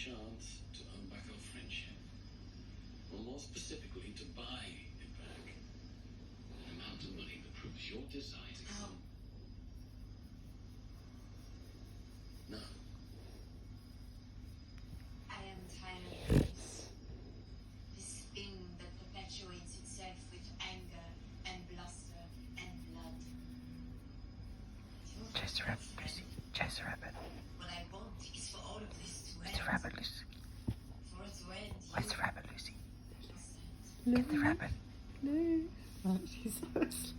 chance to earn back our friendship. Or more specifically, to buy it back. An amount of money that proves your desire to come. No. I am tired of this thing that perpetuates itself with anger and bluster and blood. Chase the rabbit, Lucy. Chase the rabbit. What I want is for all of this to Where's end. the rabbit, Lucy? For it to end. Where's the rabbit, Lucy? Understand? Get the rabbit. No. Oh, she's so asleep.